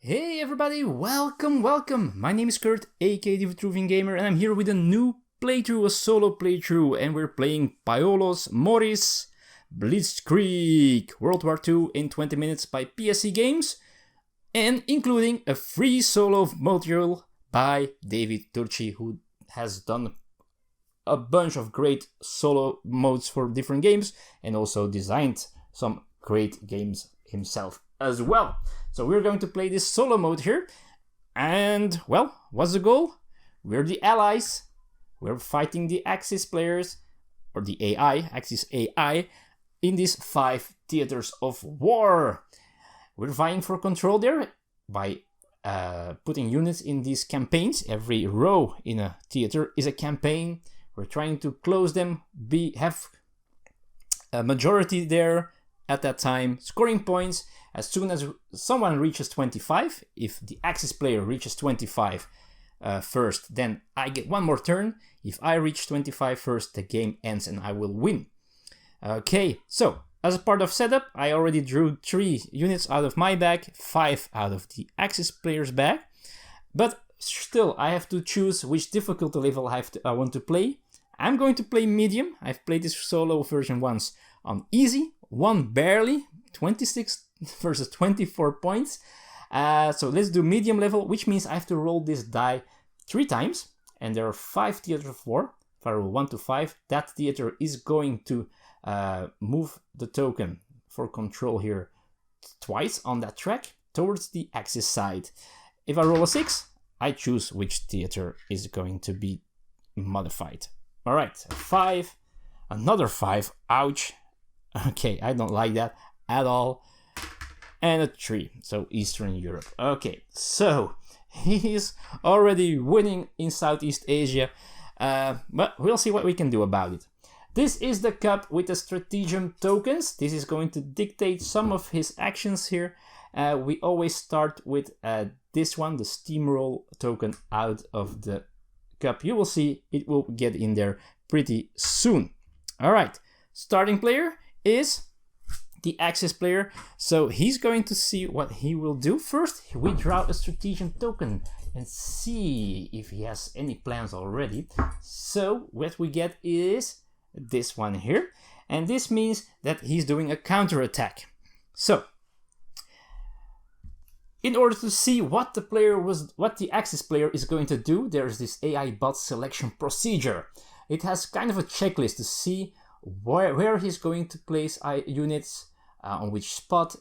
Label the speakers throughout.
Speaker 1: Hey everybody, welcome! My name is Kurt, aka the Vitruvian Gamer, and I'm here with a new playthrough, a solo playthrough, and we're playing Paolo's Morris Blitzkrieg World War II in 20 minutes by PSC Games, and including a free solo module by David Turchi, who has done a bunch of great solo modes for different games, and also designed some great games himself as well. So we're going to play this solo mode here, and well, what's the goal? We're the allies, we're fighting the Axis players, or the AI, Axis AI, in these 5 theaters of war. We're vying for control there by putting units in these campaigns. Every row in a theater is a campaign. We're trying to close them, have a majority there at that time, scoring points. As soon as someone reaches 25, if the Axis player reaches 25 first, then I get one more turn. If I reach 25 first, the game ends and I will win. Okay, so as a part of setup, I already drew 3 units out of my bag, 5 out of the Axis player's bag. But still, I have to choose which difficulty level I want to play. I'm going to play medium. I've played this solo version once on easy, one barely, 26 versus 24 points. So let's do medium level, which means I have to roll this die 3 times, and there are 5 theaters of war. If I roll 1 to 5, that theater is going to move the token for control here twice on that track towards the Axis side. If I roll a 6, I choose which theater is going to be modified. Alright, 5, another 5, ouch. Okay, I don't like that at all. And a 3, so Eastern Europe. Okay, so he's already winning in Southeast Asia, but we'll see what we can do about it. This is the cup with the stratagem tokens. This is going to dictate some of his actions here. We always start with this one, the steamroll token out of the cup. You will see it will get in there pretty soon. All right, starting player is the Axis player, so he's going to see what he will do. First, we draw a stratagem token and see if he has any plans already. So what we get is this one here, and this means that he's doing a counterattack. So in order to see what the Axis player is going to do, there's this AI bot selection procedure. It has kind of a checklist to see where he's going to place units, on which spot,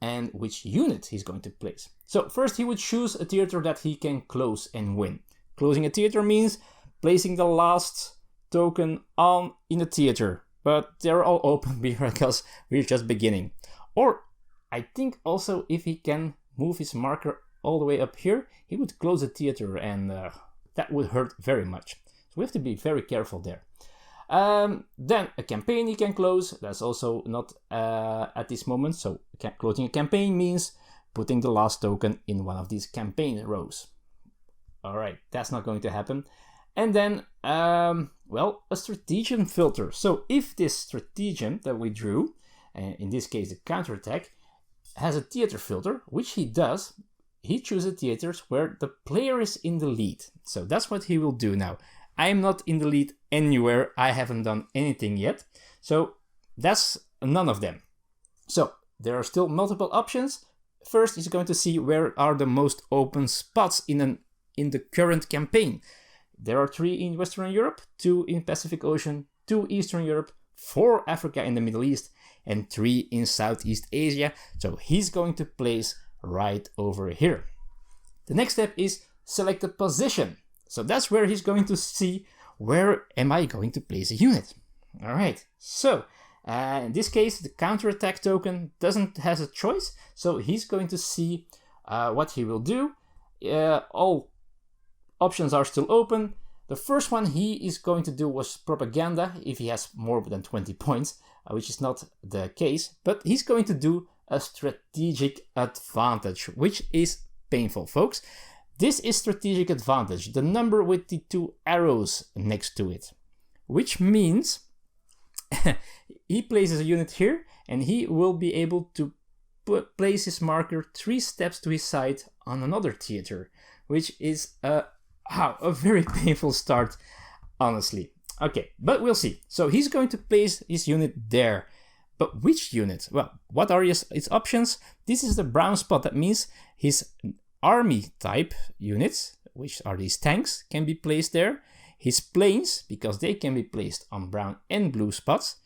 Speaker 1: and which unit he's going to place. So first he would choose a theater that he can close and win. Closing a theater means placing the last token in a theater, but they're all open because we're just beginning. Or I think also if he can move his marker all the way up here, he would close a theater, and that would hurt very much. So we have to be very careful there. Then a campaign he can close. That's also not at this moment. So closing a campaign means putting the last token in one of these campaign rows. Alright, that's not going to happen. And then, well, a stratagem filter. So if this stratagem that we drew, in this case the counterattack, has a theater filter, which he does, he chooses theaters where the player is in the lead. So that's what he will do now. I'm not in the lead anywhere. I haven't done anything yet. So that's none of them. So there are still multiple options. First, he's going to see where are the most open spots in the current campaign. There are 3 in Western Europe, 2 in Pacific Ocean, 2 Eastern Europe, 4 Africa and the Middle East, and 3 in Southeast Asia. So he's going to place right over here. The next step is select a position. So that's where he's going to see where am I going to place a unit. All right, so in this case, the counterattack token has a choice. So he's going to see what he will do. All options are still open. The first one he is going to do was propaganda if he has more than 20 points, which is not the case. But he's going to do a strategic advantage, which is painful, folks. This is strategic advantage, the number with the 2 arrows next to it, which means he places a unit here and he will be able to place his marker 3 steps to his side on another theater, which is a very painful start, honestly. Okay, but we'll see. So he's going to place his unit there. But which unit? Well, what are his options? This is the brown spot. That means his army type units, which are these tanks, can be placed there. His planes, because they can be placed on brown and blue spots,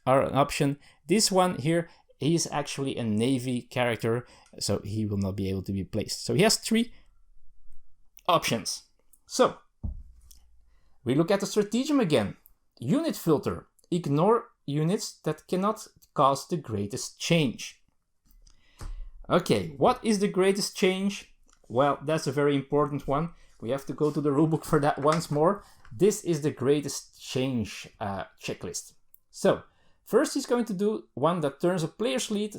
Speaker 1: are an option. This one here, he is actually a navy character, so he will not be able to be placed. So he has 3 options. So we look at the stratagem again. Unit filter. Ignore units that cannot cause the greatest change. Okay, what is the greatest change? Well, that's a very important one. We have to go to the rulebook for that once more. This is the greatest change checklist. So, first he's going to do one that turns a player's lead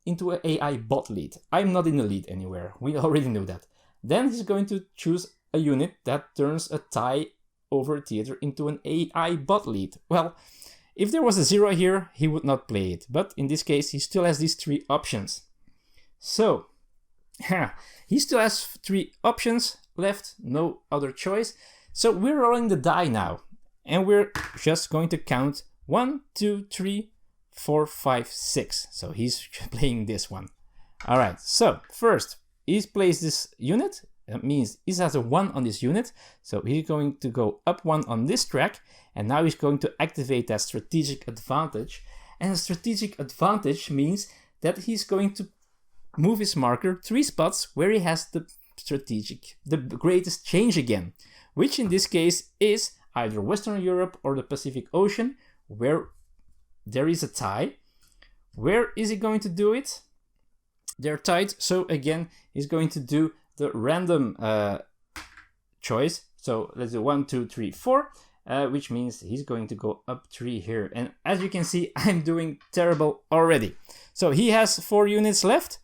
Speaker 1: into an AI bot lead. I'm not in the lead anywhere. We already know that. Then he's going to choose a unit that turns a tie over theater into an AI bot lead. Well, if there was a 0 here, he would not play it. But in this case, he still has these 3 options. So, he still has 3 options left, no other choice. So we're rolling the die now. And we're just going to count 1, 2, 3, 4, 5, 6. So he's playing this one. Alright, so first, he's placed this unit. That means he has a 1 on this unit. So he's going to go up 1 on this track. And now he's going to activate that strategic advantage. And a strategic advantage means that he's going to move his marker 3 spots where he has the greatest change again. Which in this case is either Western Europe or the Pacific Ocean, where there is a tie. Where is he going to do it? They're tied. So again, he's going to do the random choice. So let's do 1, 2, 3, 4, which means he's going to go up 3 here. And as you can see, I'm doing terrible already. So he has 4 units left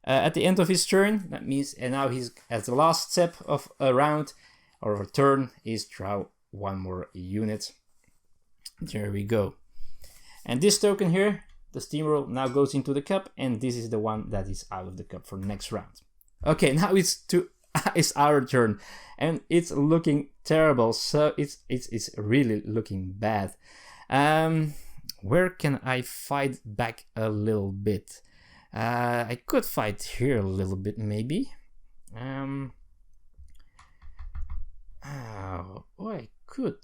Speaker 1: at the end of his turn. That means, and now he's at the last step of a round or a turn, is draw 1 more unit. There we go. And this token here, the steamroll, now goes into the cup, and this is the one that is out of the cup for the next round. Okay, now it's our turn, and it's looking terrible. So it's really looking bad. Where can I fight back a little bit? I could fight here a little bit, maybe. I could.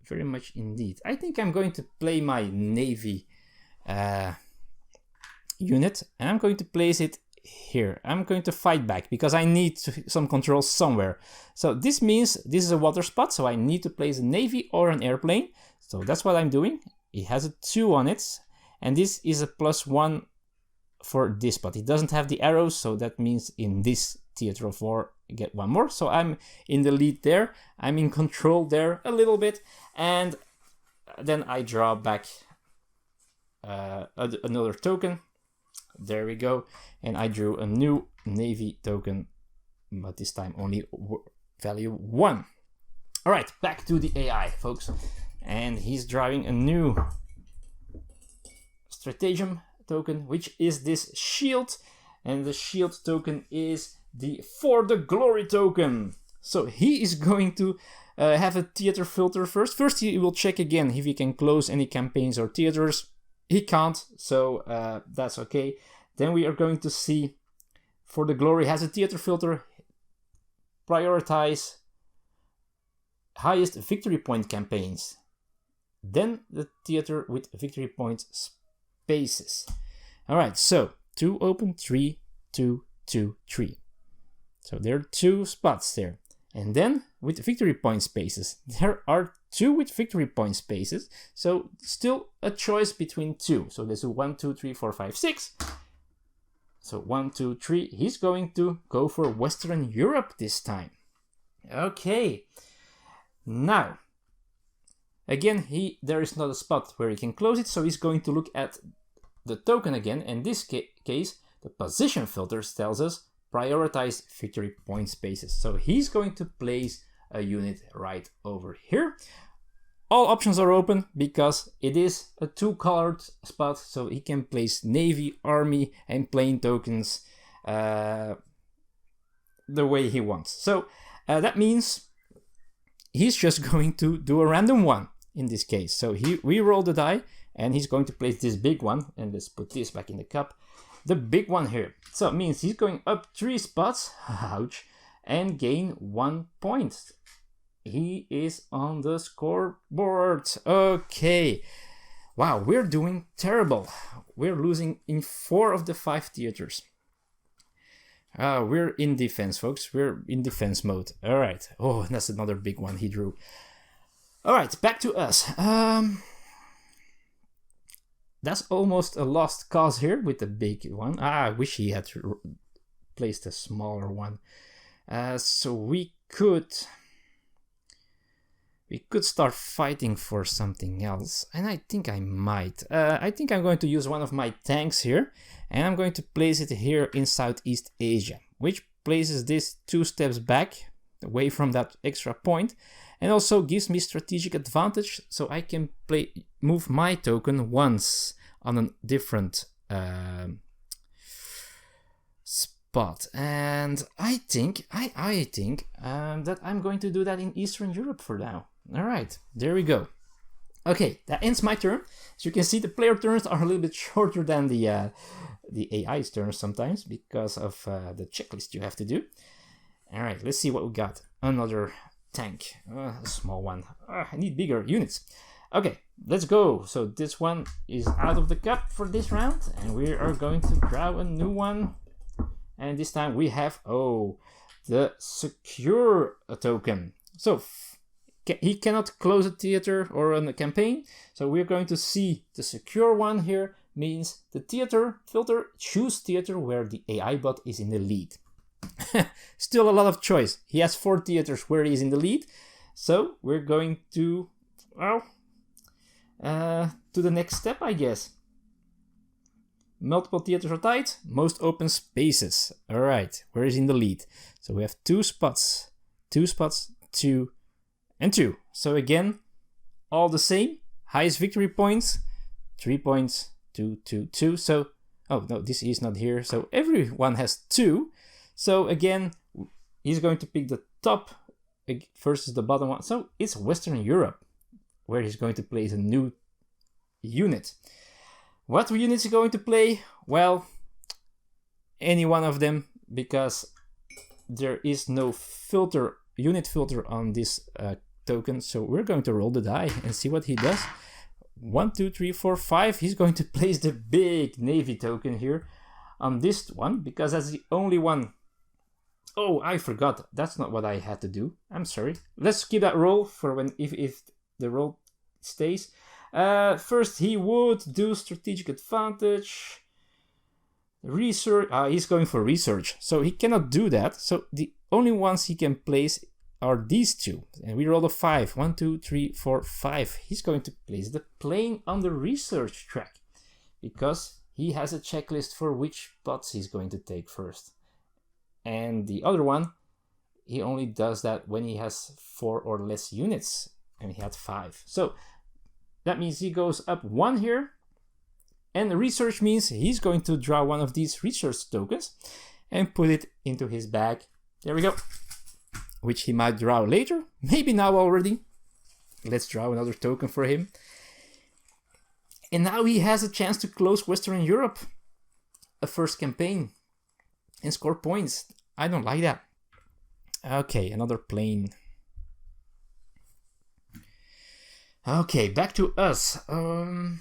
Speaker 1: Very much indeed. I think I'm going to play my navy unit, and I'm going to place it here. I'm going to fight back because I need some control somewhere. So this means this is a water spot, so I need to place a navy or an airplane. So that's what I'm doing. It has a 2 on it, and this is a +1 for this spot. It doesn't have the arrows, so that means in this theater of war I get 1 more. So I'm in the lead there. I'm in control there a little bit, and then I draw back another token. There we go, and I drew a new navy token, but this time only value 1. All right, back to the AI, folks, and he's drawing a new stratagem token, which is this shield, and the shield token is the For the Glory token. So he is going to have a theater filter first. First he will check again if he can close any campaigns or theaters. He can't, so that's okay. Then we are going to see For the Glory has a theater filter. Prioritize highest victory point campaigns. Then the theater with victory point spaces. Alright, so 2 open, 3, 2, 2, 3. So there are 2 spots there. And then with victory point spaces, there are 2 with victory point spaces. So still a choice between 2. So there's a 1, 2, 3, 4, 5, 6. So 1, 2, 3. He's going to go for Western Europe this time. Okay. Now, again, there is not a spot where he can close it. So he's going to look at the token again. In this case, the position filters tells us prioritize victory point spaces. So he's going to place a unit right over here. all options are open because it is a two-colored spot, so he can place Navy, Army, and plane tokens the way he wants. So that means he's just going to do a random one in this case. So we roll the die, and he's going to place this big one, and let's put this back in the cup. The big one here. So it means he's going up 3 spots, ouch, and gain 1 point. He is on the scoreboard. Okay. Wow, we're doing terrible. We're losing in 4 of the 5 theaters. We're in defense, folks. We're in defense mode. All right. Oh, that's another big one he drew. All right, back to us. That's almost a lost cause here with the big one. I wish he had placed a smaller one. So we could start fighting for something else, and I think I might. I think I'm going to use one of my tanks here, and I'm going to place it here in Southeast Asia, which places this 2 steps back, away from that extra point, and also gives me strategic advantage, so I can move my token once on a different spot. And I think that I'm going to do that in Eastern Europe for now. All right, there we go. Okay, that ends my turn. As you can see, the player turns are a little bit shorter than the AI's turns sometimes because of the checklist you have to do. All right, let's see what we got. Another tank, a small one. I need bigger units. Okay, let's go. So this one is out of the cup for this round, and we are going to draw a new one. And this time we have, the secure token. So he cannot close a theater or a campaign. So we're going to see the secure one here means the theater filter, choose theater where the AI bot is in the lead. Still a lot of choice. He has 4 theaters where he is in the lead. So we're going to, to the next step, I guess. Multiple theaters are tight, most open spaces. All right, where is in the lead? So we have 2 spots, 2 spots, 2 and 2. So again, all the same. Highest victory points, 3 points, 2, 2, 2. So, oh no, this is not here. So everyone has 2. So again, he's going to pick the top versus the bottom one. So it's Western Europe, where he's going to place a new unit. What unit is he going to play? Well, any one of them, because there is no unit filter on this token. So we're going to roll the die and see what he does. 1, 2, 3, 4, 5. He's going to place the big Navy token here on this one, because that's the only one. Oh, I forgot. That's not what I had to do. I'm sorry. Let's keep that roll for when if the roll stays. First, he would do strategic advantage. Research. He's going for research, so he cannot do that. So the only ones he can place are these 2. And we roll a 5. 1, 2, 3, 4, 5. He's going to place the plane on the research track, because he has a checklist for which bots he's going to take first. And the other one, he only does that when he has 4 or less units, and he had 5. So that means he goes up 1 here, and the research means he's going to draw one of these research tokens and put it into his bag. There we go. Which he might draw later, maybe now already. Let's draw another token for him. And now he has a chance to close Western Europe, a first campaign, and score points. I don't like that. Okay, another plane. Okay, back to us. I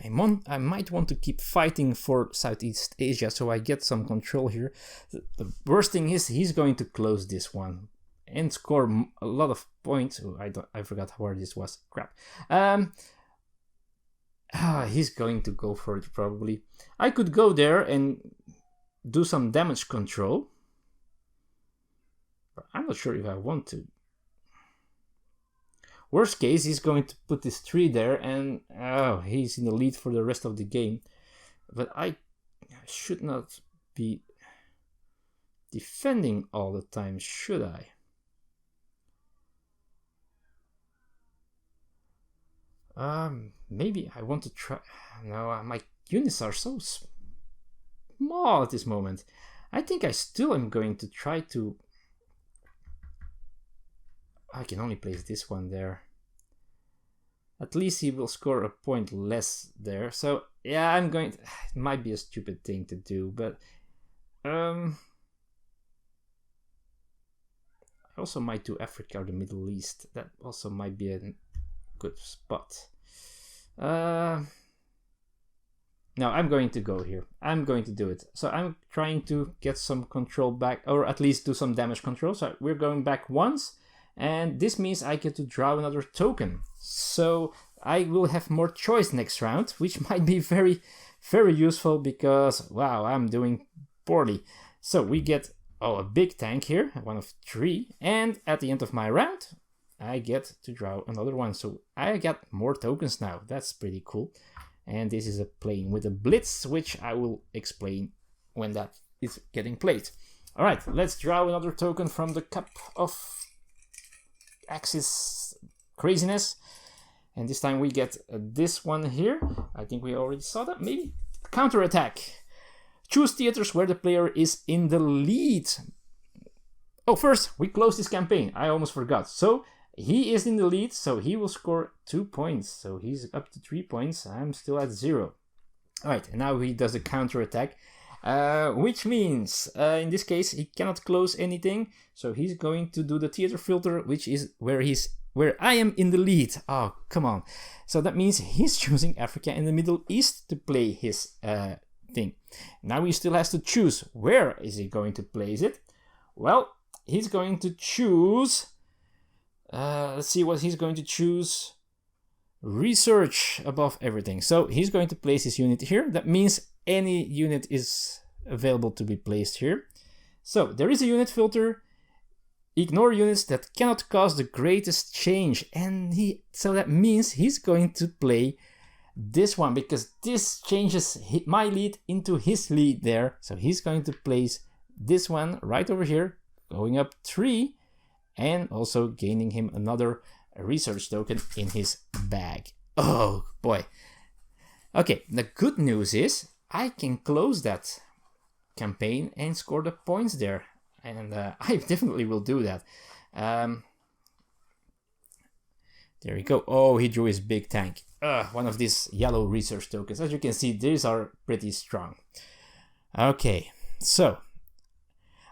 Speaker 1: might want to keep fighting for Southeast Asia, so I get some control here. The worst thing is he's going to close this one and score a lot of points. Oh, I forgot where this was. Crap. He's going to go for it probably. I could go there and do some damage control, but I'm not sure if I want to. Worst case, he's going to put this 3 there, and he's in the lead for the rest of the game. But I should not be defending all the time, should I? Maybe I want to try. No, my units are so small at this moment. I think I still am going to try to. I can only place this one there. At least he will score a point less there. So yeah, I'm going to, it might be a stupid thing to do, but I also might do Africa or the Middle East. That also might be a good spot. No, I'm going to go here. I'm going to do it. So I'm trying to get some control back, or at least do some damage control. So we're going back once, and this means I get to draw another token. So I will have more choice next round, which might be very, very useful because, wow, I'm doing poorly. So we get, oh, a big tank here, one of 3. And at the end of my round, I get to draw another one. So I got more tokens now. That's pretty cool. And this is a playing with a blitz, which I will explain when that is getting played. All right, let's draw another token from the cup of Axis craziness. And this time we get this one here. I think we already saw that, maybe. Counterattack. Choose theaters where the player is in the lead. Oh, first, we close this campaign. I almost forgot. So he is in the lead, so he will score 2 points. So he's up to 3 points. I'm still at 0. All right, and now he does a counterattack, which means in this case he cannot close anything. So he's going to do the theater filter, which is where I am in the lead. Oh, come on. So that means he's choosing Africa and the Middle East to play his thing. Now he still has to choose where is he going to place it. Well, he's going to choose. Let's see what he's going to choose. Research above everything. So he's going to place his unit here. That means any unit is available to be placed here. So there is a unit filter. Ignore units that cannot cause the greatest change. And so that means he's going to play this one because this changes my lead into his lead there. So he's going to place this one right over here, going up 3. And also gaining him another research token in his bag. Oh boy. Okay, the good news is I can close that campaign and score the points there. And I definitely will do that. There we go. Oh, he drew his big tank. One of these yellow research tokens. As you can see, these are pretty strong. Okay, so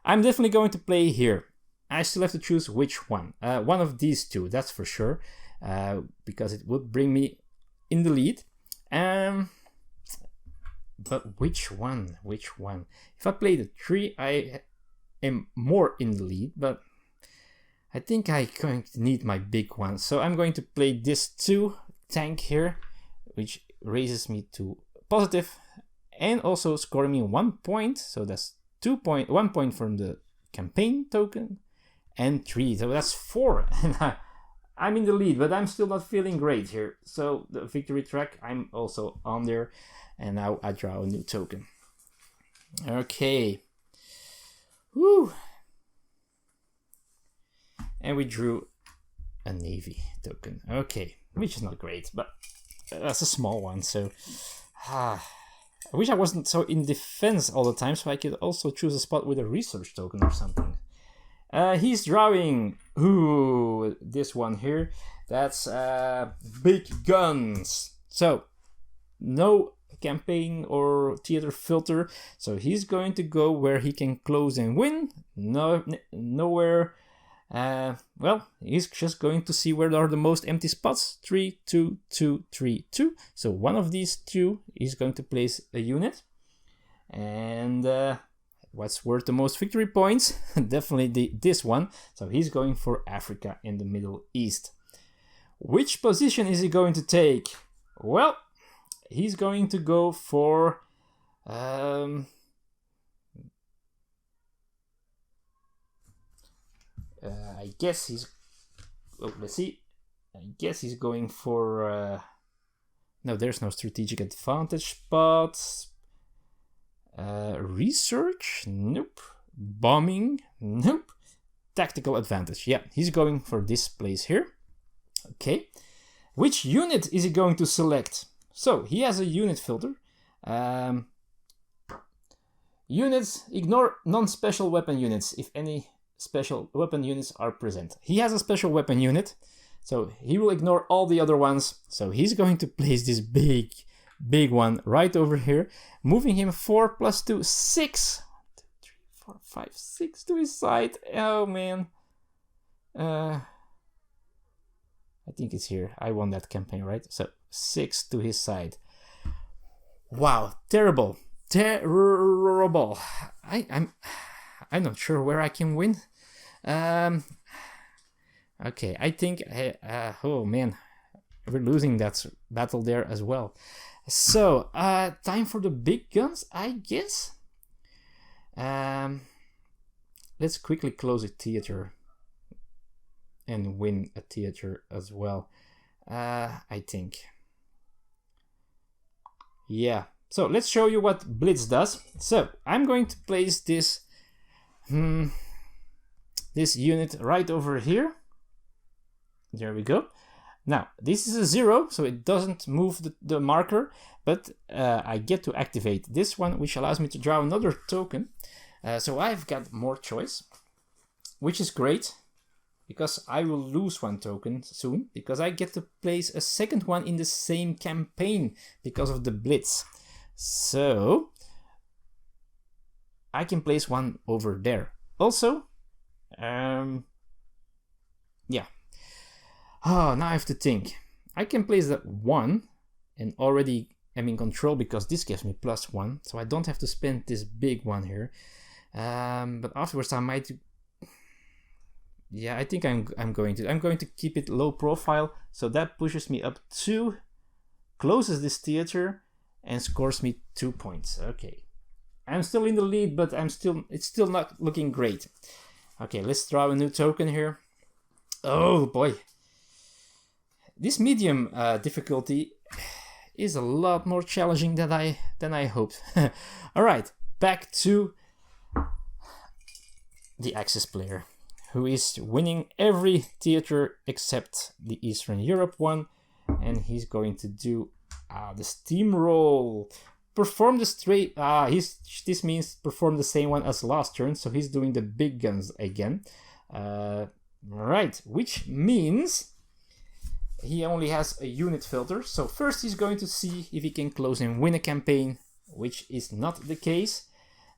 Speaker 1: I'm definitely going to play here. I still have to choose which one. One of these two, that's for sure, because it would bring me in the lead. But which one? Which one? If I play the 3, I am more in the lead, but I think I'm going to need my big one. So I'm going to play this 2 tank here, which raises me to positive and also scoring me 1 point. So that's 1 point from the campaign token. And 3, so that's 4. I'm in the lead, but I'm still not feeling great here. So the victory track, I'm also on there. And now I draw a new token. Okay. Woo. And we drew a navy token. Okay, which is not great, but that's a small one. So I wish I wasn't so in defense all the time, so I could also choose a spot with a research token or something. He's drawing, this one here. That's big guns. So no campaign or theater filter. So he's going to go where he can close and win. Nowhere. Well, he's just going to see where are the most empty spots. 3, 2, 2, 3, 2. So one of these 2 is going to place a unit. And what's worth the most victory points? Definitely this one. So he's going for Africa and the Middle East. Which position is he going to take? Well, he's going to go for I guess he's let's see. I guess he's going for no, there's no strategic advantage spots. Research? Nope. Bombing? Nope. Tactical advantage. Yeah, he's going for this place here. Okay. Which unit is he going to select? So he has a unit filter. Units, ignore non-special weapon units if any special weapon units are present. He has a special weapon unit, so he will ignore all the other ones. So he's going to place this big one right over here, moving him 4 plus 2, 6. 1, 2, 3, 4, 5, 6 to his side. Oh man. I think it's here. I won that campaign, right? So 6 to his side. Wow, terrible. Terrible. I'm not sure where I can win. Okay, I think oh man, we're losing that battle there as well. So time for the big guns, I guess. Let's quickly close a theater and win a theater as well. I think. Yeah. So let's show you what Blitz does. So I'm going to place this this unit right over here. There we go. Now this is a 0, so it doesn't move the marker, but I get to activate this one, which allows me to draw another token. So I've got more choice, which is great, because I will lose one token soon, because I get to place a second one in the same campaign because of the Blitz. So I can place one over there. Also, yeah. Oh, now I have to think. I can place that 1 and already am in control because this gives me +1, so I don't have to spend this big one here. But afterwards I might. Yeah, I think I'm going to keep it low profile, so that pushes me up 2, closes this theater, and scores me 2 points. Okay, I'm still in the lead, but it's still not looking great. Okay, let's draw a new token here. Oh boy, this medium difficulty is a lot more challenging than I hoped. All right, back to the Axis player, who is winning every theater except the Eastern Europe one, and he's going to do the steamroll. Perform the straight. This means perform the same one as last turn, so he's doing the big guns again. Right, which means he only has a unit filter. So first he's going to see if he can close and win a campaign, which is not the case.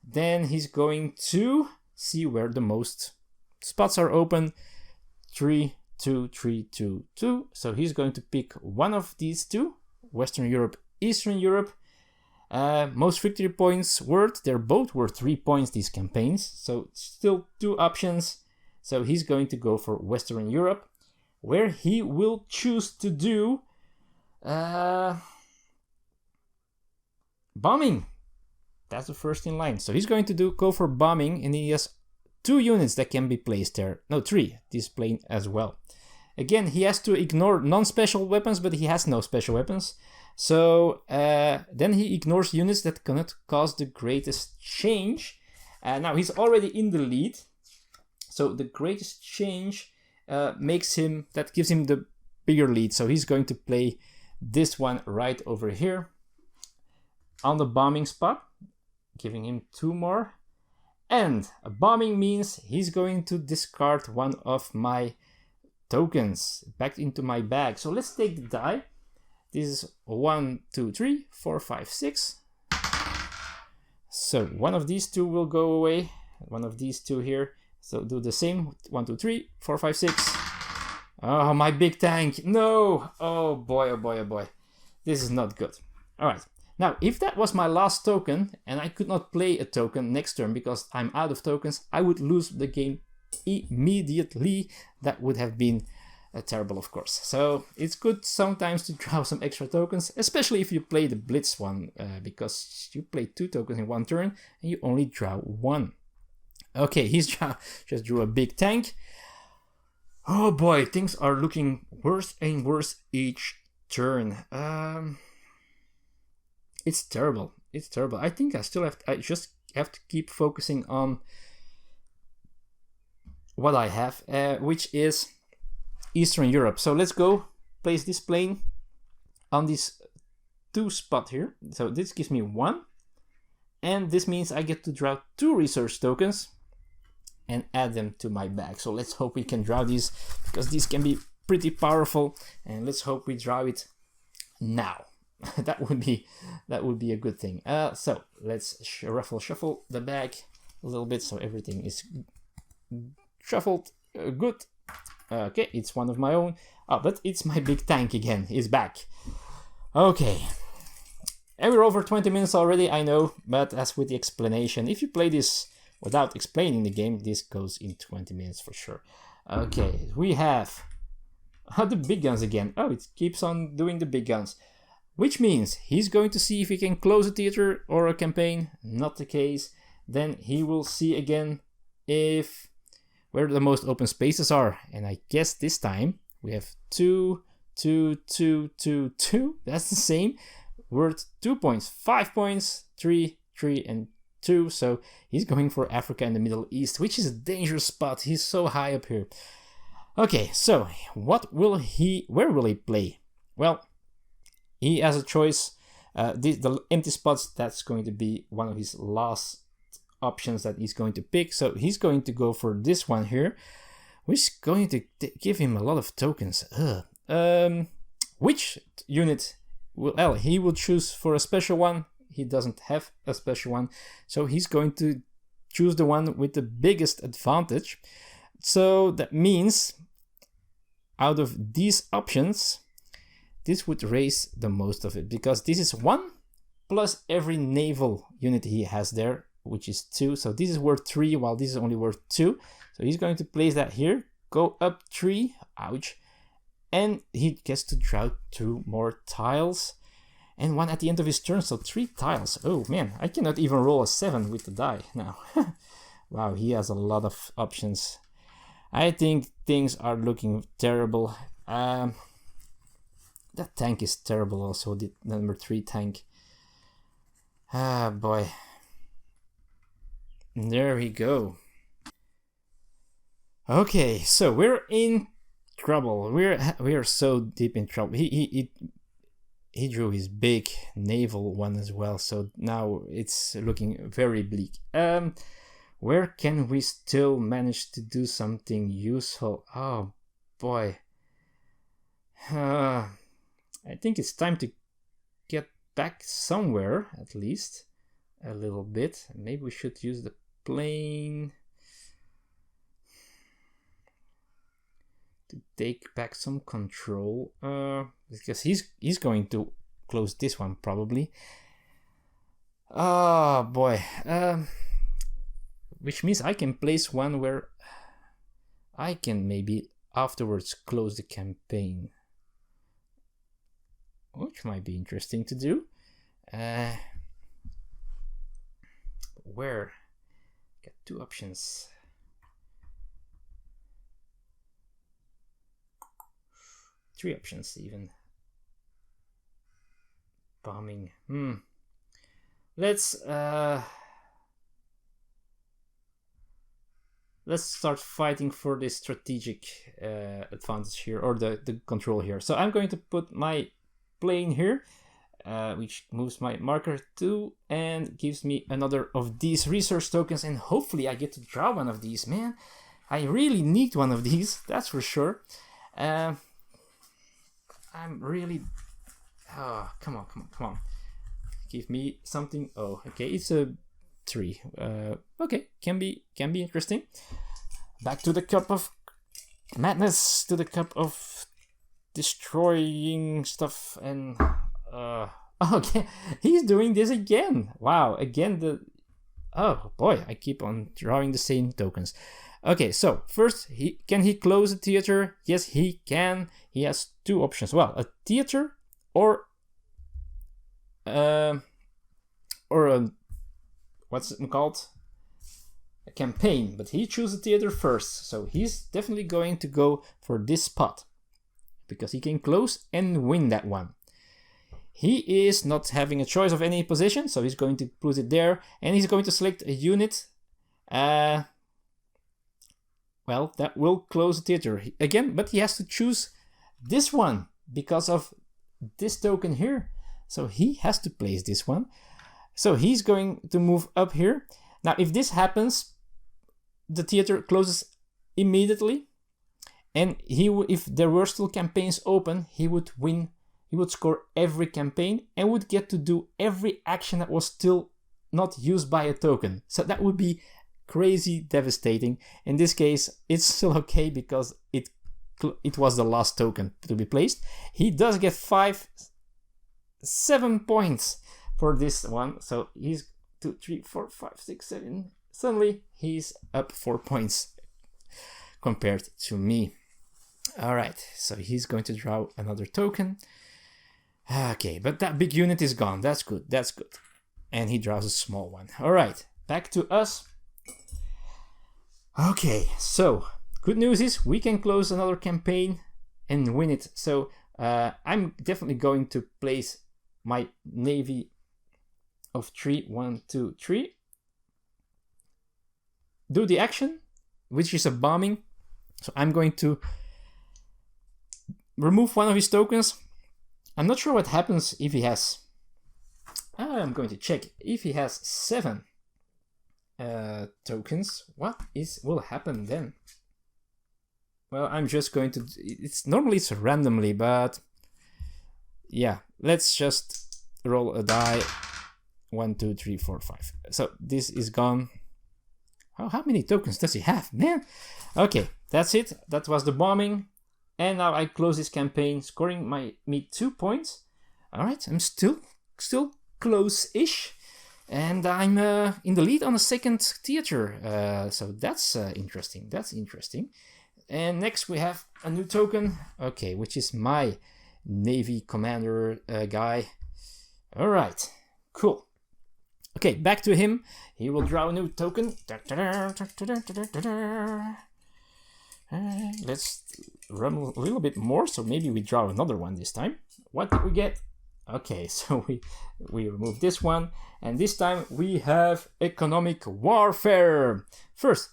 Speaker 1: Then he's going to see where the most spots are open. 3, 2, 3, 2, 2. So he's going to pick one of these two, Western Europe, Eastern Europe. Most victory points worth. They're both worth 3 points, these campaigns. So still 2 options. So he's going to go for Western Europe, where he will choose to do bombing. That's the first in line. So he's going to go for bombing, and he has 2 units that can be placed there. No, 3 displayed as well. Again, he has to ignore non-special weapons, but he has no special weapons. So then he ignores units that cannot cause the greatest change. Now he's already in the lead. So the greatest change gives him the bigger lead. So he's going to play this one right over here on the bombing spot, giving him 2 more. And a bombing means he's going to discard one of my tokens back into my bag. So let's take the die. This is 1, 2, 3, 4, 5, 6. So one of these 2 will go away. One of these 2 here. So do the same. 1, 2, 3, 4, 5, 6. Oh, my big tank. No. Oh boy, oh boy, oh boy. This is not good. All right. Now, if that was my last token and I could not play a token next turn because I'm out of tokens, I would lose the game immediately. That would have been terrible, of course. So it's good sometimes to draw some extra tokens, especially if you play the Blitz one, because you play 2 tokens in 1 turn and you only draw 1. Okay, he's just drew a big tank. Oh boy, things are looking worse and worse each turn. It's terrible. It's terrible. I think I just have to keep focusing on what I have, which is Eastern Europe. So let's go place this plane on this 2 spot here. So this gives me 1. And this means I get to draw 2 research tokens and add them to my bag. So let's hope we can draw these, because these can be pretty powerful. And let's hope we draw it now. that would be a good thing. So let's shuffle the bag a little bit so everything is shuffled good. Okay, it's one of my own. Oh, but it's my big tank again. It's back. Okay. And we're over 20 minutes already, I know, but as with the explanation, if you play this without explaining the game, this goes in 20 minutes for sure. Okay, we have the big guns again. Oh, it keeps on doing the big guns, which means he's going to see if he can close a theater or a campaign. Not the case. Then he will see again if where the most open spaces are, and I guess this time we have 2, 2, 2, 2, 2. That's the same. Worth 2 points, 5 points, 3, 3, and 2. So he's going for Africa and the Middle East, which is a dangerous spot. He's so high up here. Okay, so where will he play? Well, he has a choice. The empty spots, that's going to be one of his last options that he's going to pick. So he's going to go for this one here, which is going to give him a lot of tokens. Which unit? Well, he will choose for a special one. He doesn't have a special one, so he's going to choose the one with the biggest advantage. So that means out of these options, this would raise the most of it, because this is 1 plus every naval unit he has there, which is 2. So this is worth 3, while this is only worth 2. So he's going to place that here, go up 3, ouch, and he gets to draw 2 more tiles, and 1 at the end of his turn, so 3 tiles. Oh man, I cannot even roll a 7 with the die now. Wow, he has a lot of options. I think things are looking terrible. That tank is terrible also, the number 3 tank. Ah boy. There we go. Okay, so we're in trouble. We are so deep in trouble. He drew his big naval one as well, so now it's looking very bleak. Where can we still manage to do something useful? Oh boy. I think it's time to get back somewhere, at least a little bit. Maybe we should use the plane to take back some control, because he's going to close this one probably. Oh boy. Which means I can place one where I can maybe afterwards close the campaign, which might be interesting to do. Where? Got 2 options. Three options even. Bombing. Let's start fighting for this strategic advantage here, or the control here. So I'm going to put my plane here, which moves my marker 2 and gives me another of these research tokens, and hopefully I get to draw one of these. Man, I really need one of these, that's for sure. I'm really... Oh, come on. Give me something. Oh, okay, it's a 3. Okay, can be interesting. Back to the cup of madness, to the cup of destroying stuff, and okay, he's doing this again. Wow, again oh boy, I keep on drawing the same tokens. Okay, so first, can he close a theater? Yes, he can. He has 2 options. Well, a theater or a what's it called? A campaign. But he chooses a theater first, so he's definitely going to go for this spot because he can close and win that one. He is not having a choice of any position, so he's going to put it there, and he's going to select a unit. Well, that will close the theater again, but he has to choose this one because of this token here. So he has to place this one. So he's going to move up here. Now, if this happens, the theater closes immediately. And if there were still campaigns open, he would win. He would score every campaign and would get to do every action that was still not used by a token. So that would be crazy devastating. In this case, it's still okay because it was the last token to be placed. He does get 7 points for this one. So he's 2, 3, 4, 5, 6, 7. Suddenly he's up 4 points compared to me. All right, so he's going to draw another token. Okay, but that big unit is gone. That's good. That's good. And he draws a small one. All right, back to us. Okay, so good news is we can close another campaign and win it. So I'm definitely going to place my navy of 3, 1, 2, 3. Do the action, which is a bombing. So I'm going to remove one of his tokens. I'm not sure what happens if he has... I'm going to check. If he has 7 tokens, what will happen then? Well, I'm just going to... Normally it's randomly, but... Yeah, let's just roll a die. 1, 2, 3, 4, 5. So this is gone. How many tokens does he have, man? Okay, that's it. That was the bombing. And now I close this campaign, scoring me 2 points. All right, I'm still close-ish. And I'm in the lead on the second theater. So that's interesting. That's interesting. And next we have a new token. Okay, which is my Navy commander guy. All right, cool. Okay, back to him. He will draw a new token. Let's run a little bit more, so maybe we draw another one this time. What did we get? Okay, so we remove this one, and this time we have economic warfare. First,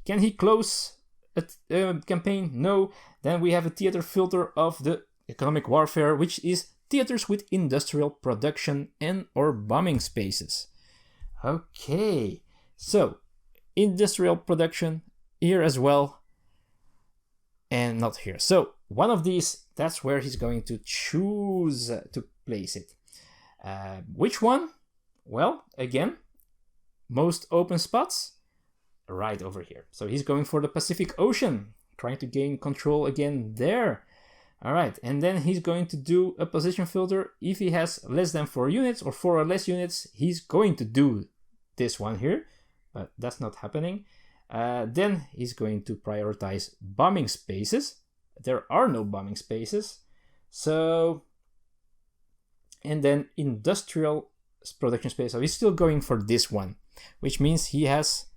Speaker 1: can he close a campaign? No. Then we have a theater filter of the economic warfare, which is theaters with industrial production and or bombing spaces. Okay, so industrial production here as well, and not here. So one of these, that's where he's going to choose to place it. Which one? Well, again, most open spots right over here. So he's going for the Pacific Ocean, trying to gain control again there. All right, and then he's going to do a position filter. If he has less than 4 units or 4 or less units, he's going to do this one here, but that's not happening. Then he's going to prioritize bombing spaces. There are no bombing spaces. So, and then industrial production space. So he's still going for this one, which means he has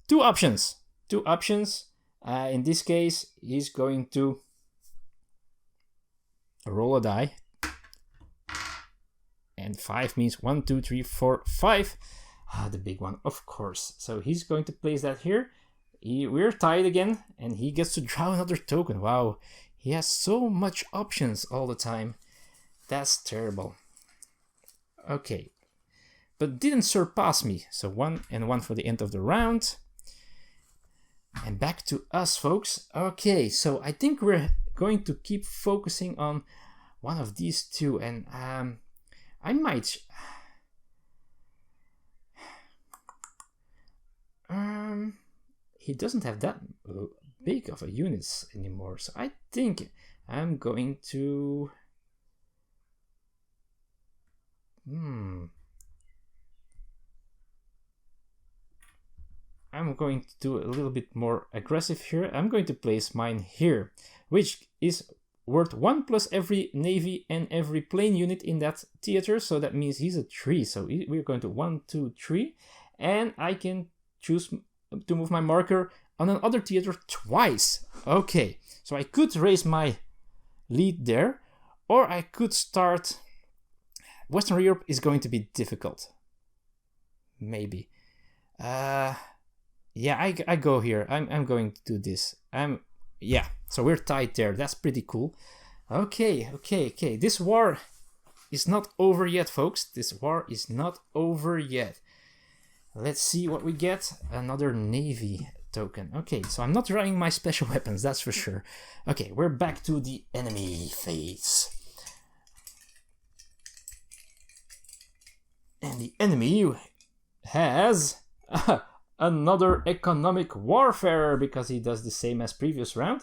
Speaker 1: 2 options. 2 options. In this case, he's going to roll a die. And 5 means 1, 2, 3, 4, 5. The big one, of course. So he's going to place that here. We're tied again, and he gets to draw another token. Wow, he has so much options all the time. That's terrible. Okay, but didn't surpass me. So 1 and 1 for the end of the round. And back to us, folks. Okay, so I think we're going to keep focusing on one of these 2, and I might... he doesn't have that big of a units anymore, so I think I'm going to I'm going to do a little bit more aggressive here. I'm going to place mine here, which is worth 1 plus every navy and every plane unit in that theater, so that means he's a 3. So we're going to 1, 2, 3, and I can choose to move my marker on another theater twice. Okay, so I could raise my lead there, or I could start... Western Europe is going to be difficult. Maybe. Yeah, I go here. I'm going to do this. Yeah, so we're tied there. That's pretty cool. Okay. This war is not over yet, folks. This war is not over yet. Let's see what we get. Another navy token. Okay, so I'm not running my special weapons, that's for sure. Okay, we're back to the enemy phase. And the enemy has another economic warfare, because he does the same as previous round,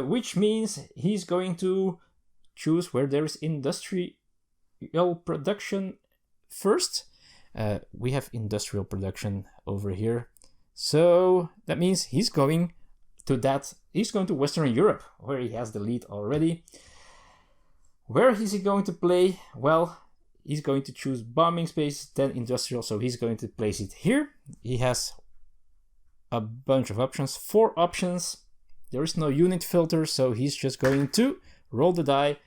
Speaker 1: which means he's going to choose where there is industrial production first. We have industrial production over here, so that means he's going to Western Europe, where he has the lead already. Where is he going to play? Well, he's going to choose bombing space, then industrial, so he's going to place it here. He has a bunch of options, 4 options. There is no unit filter, so he's just going to roll the die,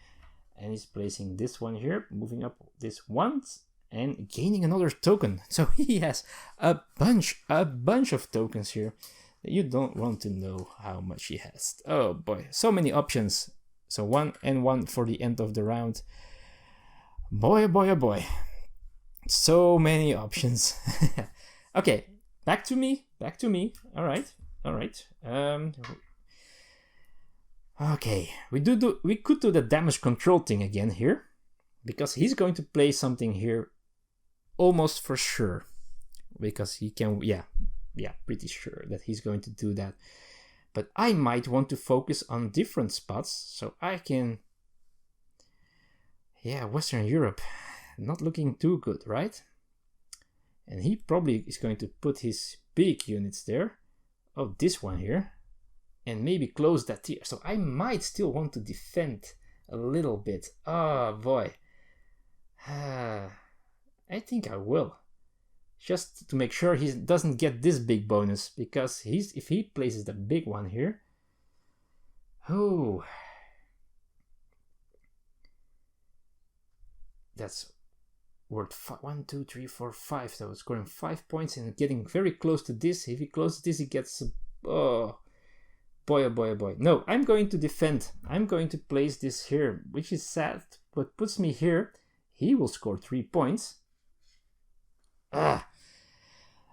Speaker 1: and he's placing this one here, moving up this once, and gaining another token. So he has a bunch of tokens here. You don't want to know how much he has. Oh boy, so many options. So 1 and 1 for the end of the round. Boy, oh boy, oh boy. So many options. Okay, back to me. All right. Okay, we could do the damage control thing again here, because he's going to play something here almost for sure, because he can, yeah, pretty sure that he's going to do that. But I might want to focus on different spots, so I can, yeah, Western Europe, not looking too good, right? And he probably is going to put his big units there. Oh, this one here. And maybe close that tier. So I might still want to defend a little bit. Oh boy. I think I will. Just to make sure he doesn't get this big bonus. Because if he places the big one here. Oh. That's worth 1, 2, 3, 4, 5. So scoring 5 points and getting very close to this. If he closes this, he gets... Oh. Boy, oh boy, oh boy. No, I'm going to defend. I'm going to place this here, which is sad, but puts me here. He will score 3 points. And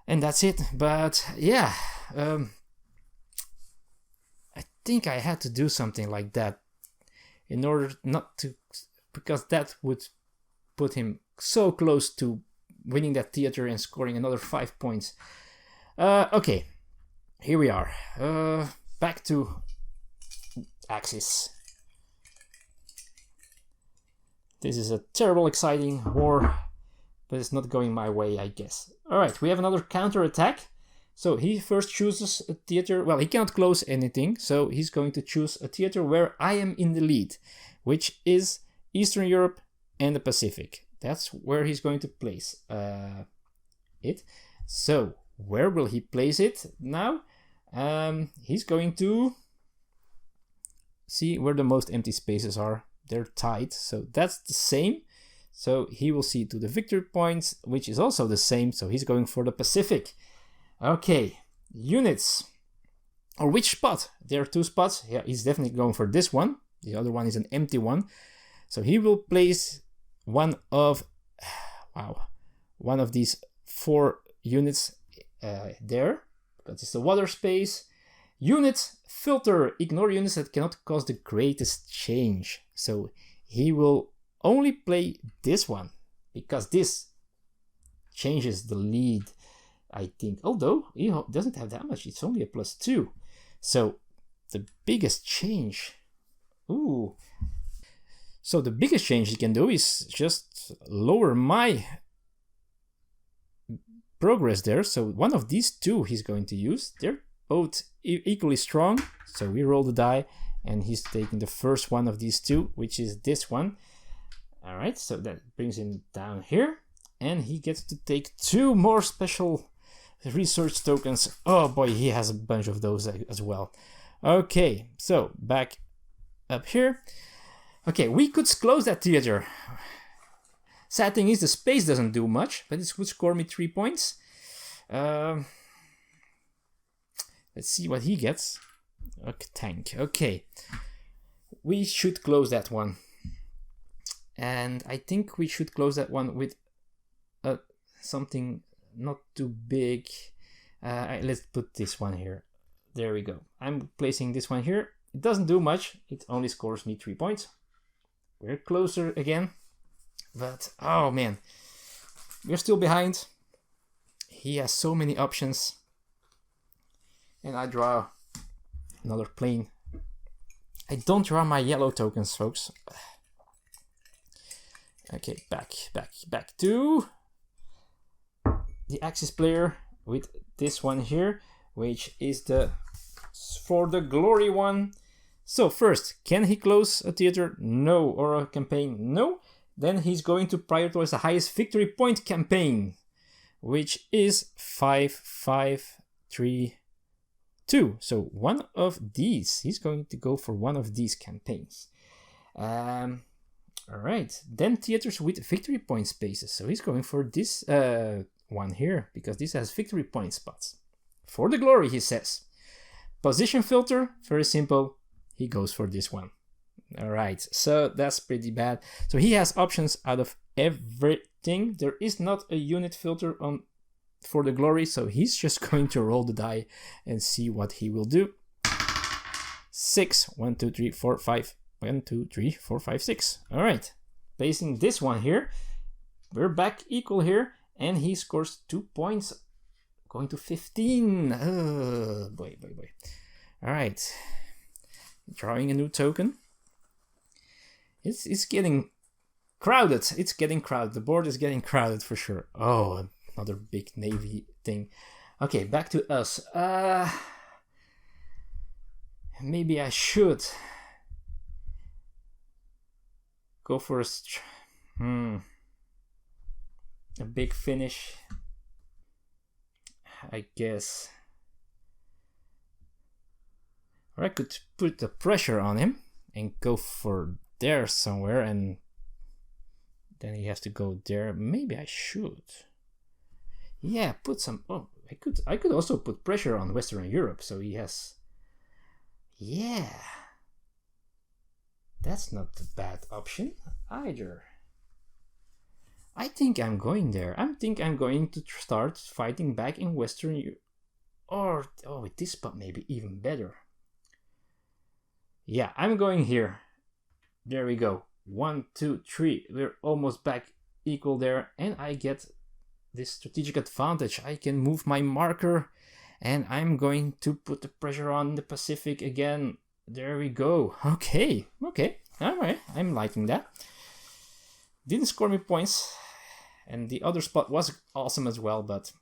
Speaker 1: that's it. But yeah, I think I had to do something like that in order not to, because that would put him so close to winning that theater and scoring another 5 points. Okay, here we are. Back to Axis. This is a terrible, exciting war, but it's not going my way, I guess. Alright, we have another counter-attack. So he first chooses a theater. Well, he cannot close anything, so he's going to choose a theater where I am in the lead, which is Eastern Europe and the Pacific. That's where he's going to place it. So, where will he place it now? He's going to see where the most empty spaces are. They're tied, so that's the same. So he will see to the victory points, which is also the same. So he's going for the Pacific. Okay, units. Or which spot? There are 2 spots. Yeah, he's definitely going for this one. The other one is an empty one. So he will place one of these 4 units there. But it's the water space. Unit filter. Ignore units that cannot cause the greatest change. So he will only play this one, because this changes the lead, I think. Although he doesn't have that much. It's only a +2. So the biggest change. Ooh. So the biggest change he can do is just lower my progress there. So one of these 2 he's going to use. They're both equally strong. So we roll the die, and he's taking the first one of these 2, which is this one. All right, so that brings him down here, and he gets to take 2 more special research tokens. Oh boy, he has a bunch of those as well. Okay, so back up here. Okay, we could close that theater. Sad thing is the space doesn't do much, but it would score me 3 points. Let's see what he gets. Okay, tank. Okay. we should close that one. And I think we should close that one with something not too big. Let's put this one here. There we go. I'm placing this one here. It doesn't do much. It only scores me 3 points. We're closer again. But, oh man. We're still behind. He has so many options. And I draw another plane. I don't draw my yellow tokens, folks. Okay, back to the Axis player with this one here, which is the for the glory one. So first, can he close a theater? No. Or a campaign? No. Then he's going to prioritize the highest victory point campaign, which is 5, 5, 3, 2. So one of these. He's going to go for one of these campaigns. All right. Then theaters with victory point spaces. So he's going for this one here, because this has victory point spots. For the glory, he says. Position filter, very simple. He goes for this one. All right, so that's pretty bad. So he has options out of everything. There is not a unit filter on for the glory, so he's just going to roll the die and see what he will do. 6, 1, 2, 3, 4, 5. 1, 2, 3, 4, 5, 6. All right, placing this one here. We're back equal here, and he scores 2 points, going to 15. Oh, boy. All right, drawing a new token. It's getting crowded. It's getting crowded. The board is getting crowded for sure. Oh, another big navy thing. Okay, back to us. Maybe I should go for a big finish, I guess. Or I could put the pressure on him and go for there somewhere, and then he has to go there. Maybe I should. Yeah, put some. Oh, I could also put pressure on Western Europe, so he has. Yeah, that's not a bad option either. I think I'm going there. I think I'm going to start fighting back in Western Europe. Or, oh, with this spot maybe even better. Yeah, I'm going here. There we go. 1, 2, 3. We're almost back equal there. And I get this strategic advantage. I can move my marker. And I'm going to put the pressure on the Pacific again. There we go. Okay. Alright, I'm liking that. Didn't score me points. And the other spot was awesome as well, but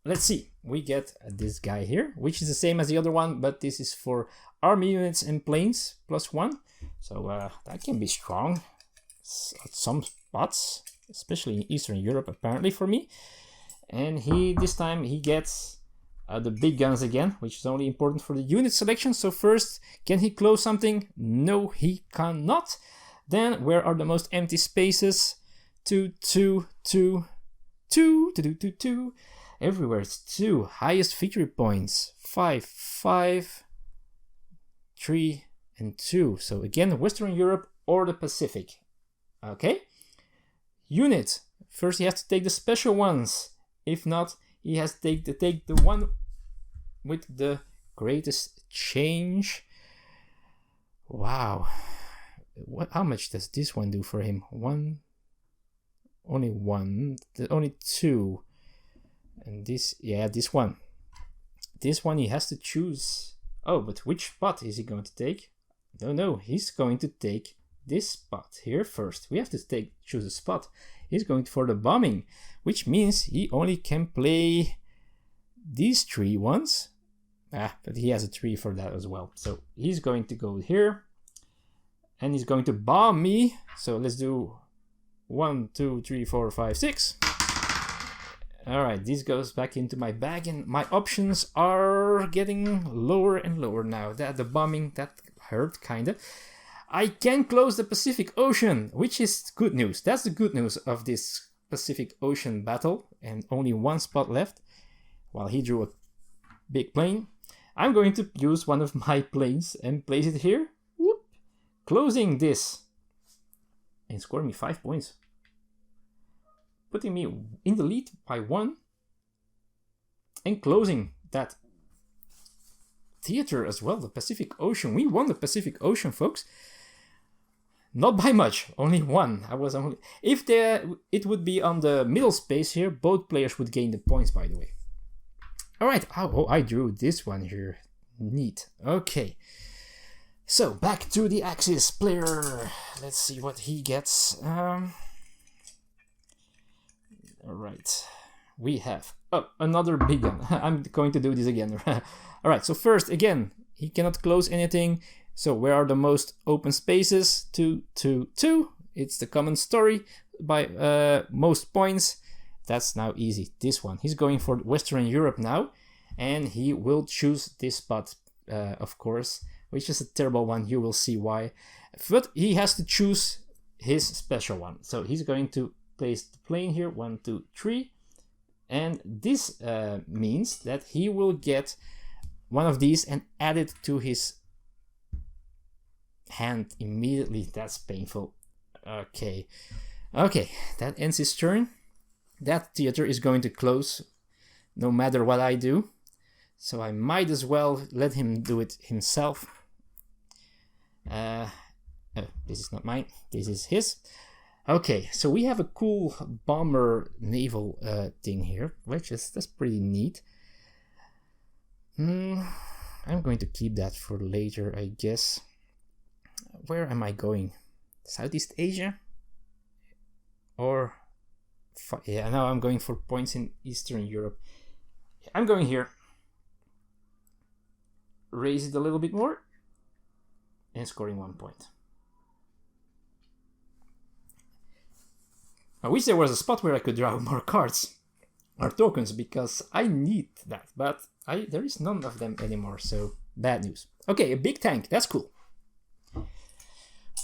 Speaker 1: let's see. We get this guy here, which is the same as the other one, but this is for army units and planes, +1. So that can be strong at some spots, especially in Eastern Europe, apparently for me. And this time he gets the big guns again, which is only important for the unit selection. So first, can he close something? No, he cannot. Then where are the most empty spaces? 2, 2, 2, 2, 2, 2, 2. Everywhere it's 2. Highest victory points 5, 5, 3, and 2. So again, Western Europe or the Pacific. Okay. Unit. First he has to take the special ones. If not, he has to take the one with the greatest change. Wow. How much does this one do for him? Only 1. Only 2. And this one. This one he has to choose. Oh, but which spot is he going to take? No, he's going to take this spot here first. We have to choose a spot. He's going for the bombing, which means he only can play these 3 ones. But he has a 3 for that as well. So he's going to go here. And he's going to bomb me. So let's do 1, 2, 3, 4, 5, 6. Alright, this goes back into my bag, and my options are getting lower and lower now. The bombing, that hurt kinda. I can close the Pacific Ocean, which is good news. That's the good news of this Pacific Ocean battle, and only 1 spot left, while he drew a big plane. I'm going to use one of my planes and place it here. Whoop. closing this and scoring me 5 points, putting me in the lead by 1, and closing that theater as well, the Pacific Ocean. We won the Pacific Ocean, folks. Not by much, only 1. If it would be on the middle space here, both players would gain the points, by the way. All right, oh, I drew this one here. Neat. Okay. So back to the Axis player. Let's see what he gets. All right. We have another big gun. I'm going to do this again. All right. So first, again, he cannot close anything. So where are the most open spaces? 2, 2, 2. It's the common story by most points. That's now easy. This one. He's going for Western Europe now. And he will choose this spot, of course, which is a terrible one. You will see why. But he has to choose his special one. So he's going to place the plane here. 1, 2, 3. And this means that he will get one of these and add it to his hand immediately. That's painful. Okay, that ends his turn. That theater is going to close no matter what I do, so I might as well let him do it himself. This is not mine, this is his. Okay, so we have a cool bomber naval thing here, that's pretty neat. I'm going to keep that for later, I guess. Where am I going? Southeast Asia? Or... yeah, now I'm going for points in Eastern Europe. I'm going here. Raise it a little bit more. And scoring 1 point. I wish there was a spot where I could draw more cards. Or tokens, because I need that. But there is none of them anymore, so bad news. Okay, a big tank. That's cool.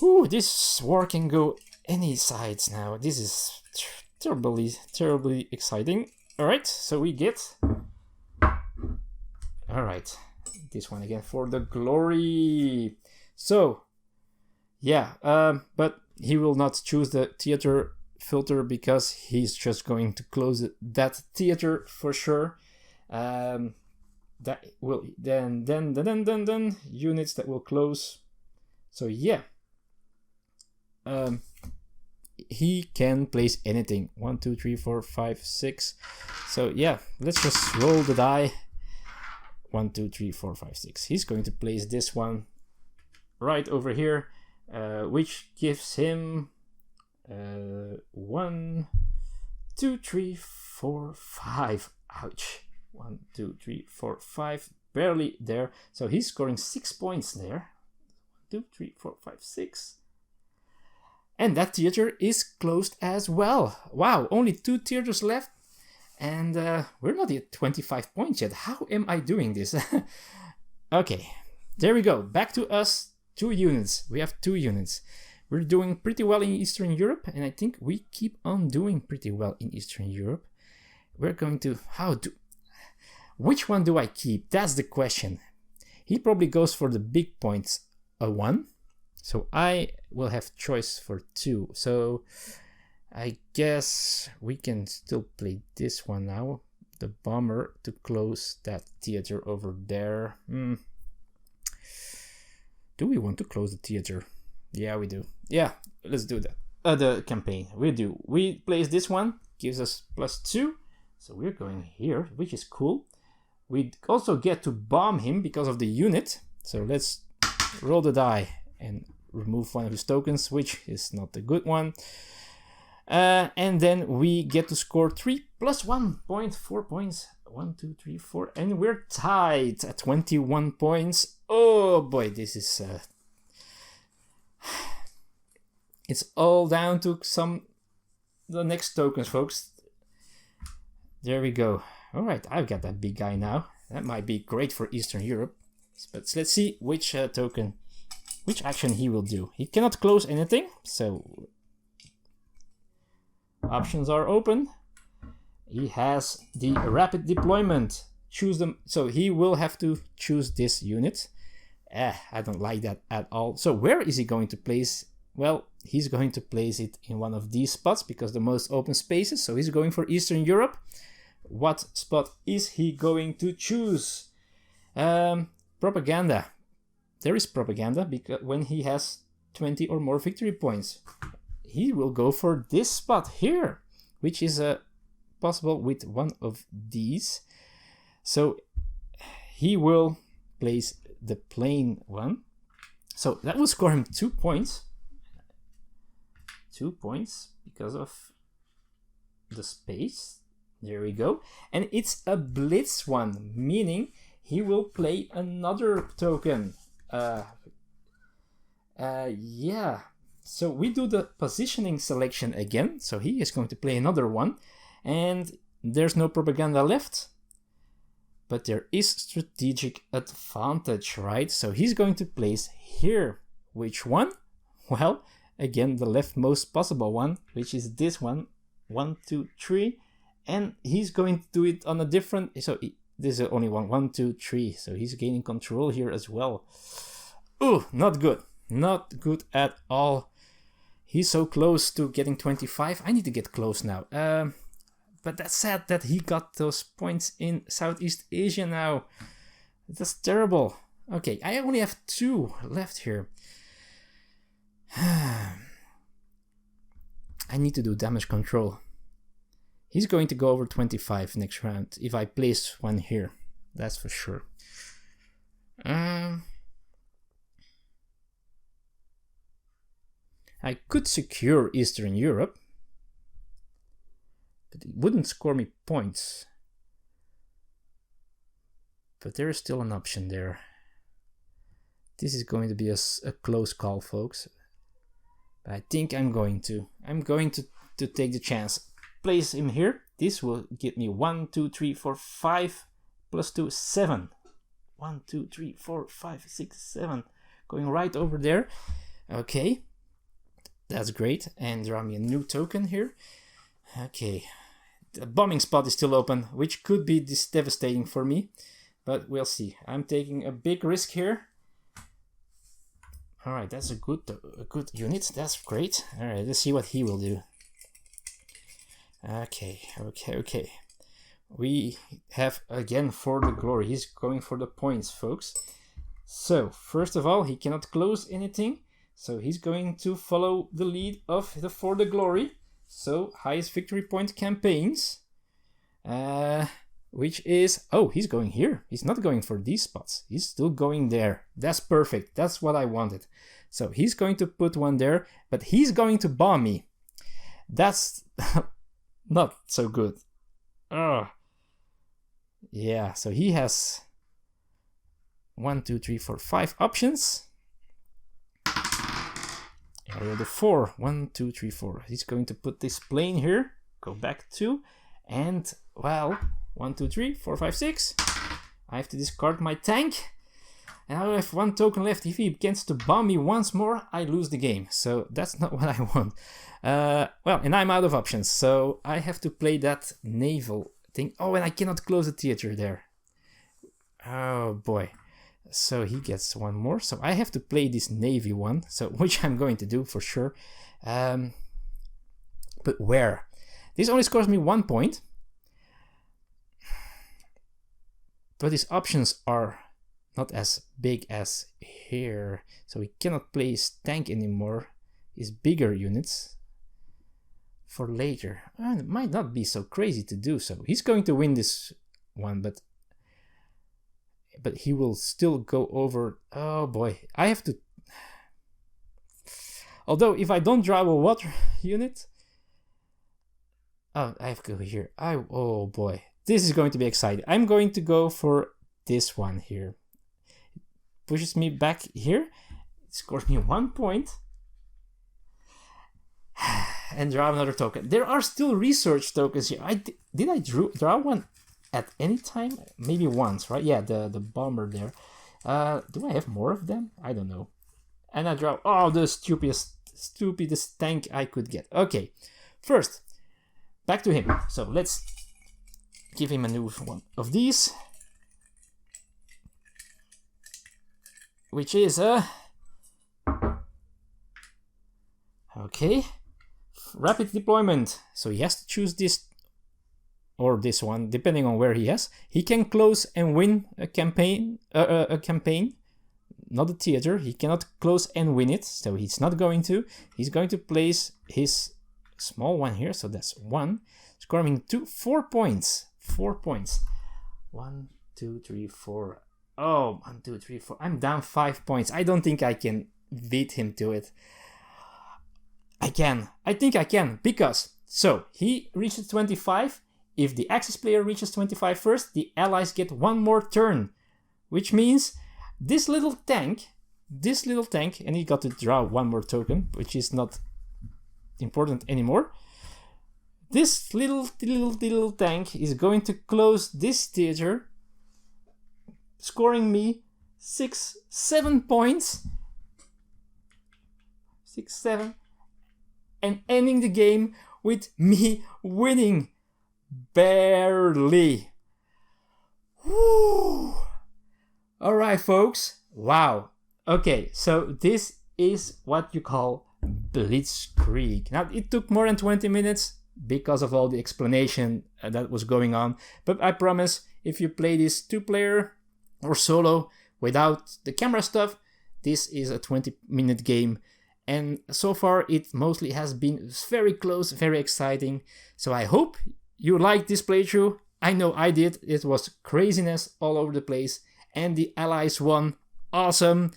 Speaker 1: Ooh, this war can go any sides now. This is terribly exciting. Alright, so we get... Alright, this one again for the glory. So, yeah, but he will not choose the theater filter because he's just going to close that theater for sure. That will then units that will close. So yeah. He can place anything. 1, 2, 3, 4, 5, 6. So yeah, let's just roll the die. 1, 2, 3, 4, 5, 6. He's going to place this one right over here, which gives him 1, 2, 3, 4, 5. Ouch. 1, 2, 3, 4, 5. Barely there. So he's scoring 6 points there. 1, 2, 3, 4, 5, 6. And that theater is closed as well. Wow, only 2 theaters left. And we're not at 25 points yet. How am I doing this? Okay, there we go. Back to us. 2 units. We have 2 units. We're doing pretty well in Eastern Europe. And I think we keep on doing pretty well in Eastern Europe. We're going to... Which one do I keep? That's the question. He probably goes for the big points. A 1. So I will have choice for 2. So I guess we can still play this one now. The bomber to close that theater over there. Do we want to close the theater? Yeah, we do. Yeah, let's do that. The campaign. We do. We place this one. Gives us +2. So we're going here, which is cool. We also get to bomb him because of the unit. So let's roll the die and remove one of his tokens, which is not a good one. And then we get to score 3 + 1 point, 4 points. 1, 2, 3, 4, and we're tied at 21 points. Oh boy, this is it's all down to the next tokens, folks. There we go. All right, I've got that big guy now. That might be great for Eastern Europe. But let's see which which action he will do. He cannot close anything, so options are open. He has the rapid deployment. Choose them. So he will have to choose this unit. I don't like that at all. So where is he going to place? Well, he's going to place it in one of these spots because the most open spaces. So he's going for Eastern Europe. What spot is he going to choose? Propaganda. There is propaganda because when he has 20 or more victory points, he will go for this spot here, which is possible with one of these. So he will place the plain one. So that will score him 2 points. 2 points because of the space. There we go. And it's a blitz one, meaning he will play another token. Yeah. So we do the positioning selection again. So he is going to play another one. And there's no propaganda left. But there is strategic advantage, right? So he's going to place here. Which one? Well, again, the leftmost possible one, which is this one. 1, 2, 3. And he's going to do it on a different... So this is only one. 1, 2, 3. So he's gaining control here as well. Ooh, not good. Not good at all. He's so close to getting 25. I need to get close now. But that's sad that he got those points in Southeast Asia now. That's terrible. Okay, I only have 2 left here. I need to do damage control. He's going to go over 25 next round if I place one here. That's for sure. I could secure Eastern Europe, but it wouldn't score me points. But there is still an option there. This is going to be a close call, folks. But I think I'm going to take the chance. Place him here. This will get me 1, 2, 3, 4, 5 plus 2, 7. 1, 2, 3, 4, 5, 6, 7. Going right over there. Okay. That's great. And draw me a new token here. Okay. The bombing spot is still open, which could be devastating for me. But we'll see. I'm taking a big risk here. Alright, that's a good unit. That's great. Alright, let's see what he will do. Okay. We have again for the glory. He's going for the points, folks. So, first of all, he cannot close anything. So he's going to follow the lead of the For the Glory. So, highest victory point campaigns. Which is... Oh, he's going here. He's not going for these spots. He's still going there. That's perfect. That's what I wanted. So, he's going to put one there. But he's going to bomb me. That's not so good. Yeah, so he has 1, 2, 3, 4, 5 options. I rolled a 4. 1, 2, 3, 4. He's going to put this plane here. Go back 2. And, well, 1, 2, 3, 4, 5, 6. I have to discard my tank. And I have 1 token left. If he gets to bomb me once more, I lose the game. So that's not what I want. Well, and I'm out of options. So I have to play that naval thing. Oh, and I cannot close the theater there. Oh, boy. So he gets one more. So I have to play this navy one. So which I'm going to do for sure. But where? This only scores me 1 point. But his options are not as big as here. So he cannot play his tank anymore. His bigger units for later. And it might not be so crazy to do so. He's going to win this one, but he will still go over. Oh boy, I have to. Although if I don't draw a water unit, oh, I have to go here. Oh boy, this is going to be exciting. I'm going to go for this one here. It pushes me back here. It scores me 1 point. And draw another token. There are still research tokens here. Did I draw one at any time? Maybe once, right? Yeah, the bomber there. Do I have more of them? I don't know. And I draw, oh, the stupidest tank I could get. Okay, first, back to him. So let's give him a new one of these. which is okay, rapid deployment. So he has to choose this or this one, depending on where he is. He can close and win a campaign, not a theater. He cannot close and win it, so he's not going to. He's going to place his small one here, so that's 1, scoring 4 points. 4 points. 1, 2, 3, 4. Oh, 1, 2, 3, 4. I'm down 5 points. I don't think I can beat him to it. I can. I think I can, because so he reaches 25. If the Axis player reaches 25 first, the allies get 1 more turn, which means this little tank, and he got to draw 1 more token, which is not important anymore. This little tank is going to close this theater, scoring me 7 points. 6, 7, and ending the game with me winning. Barely. Woo! Alright, folks. Wow. Okay, so this is what you call Blitzkrieg. Now, it took more than 20 minutes because of all the explanation that was going on, but I promise if you play this 2-player or solo without the camera stuff, this is a 20-minute game. And so far, it mostly has been very close, very exciting. So I hope you liked this playthrough. I know I did. It was craziness all over the place. And the Allies won. Awesome.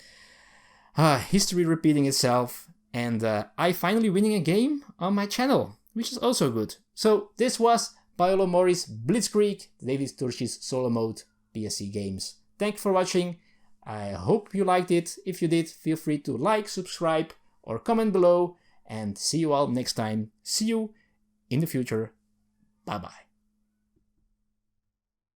Speaker 1: History repeating itself. And I finally winning a game on my channel, which is also good. So this was Paolo Mori's Blitzkrieg, David Turchi's solo mode, PSC games. Thank you for watching. I hope you liked it. If you did, feel free to like, subscribe, or comment below. And see you all next time. See you in the future. Bye bye.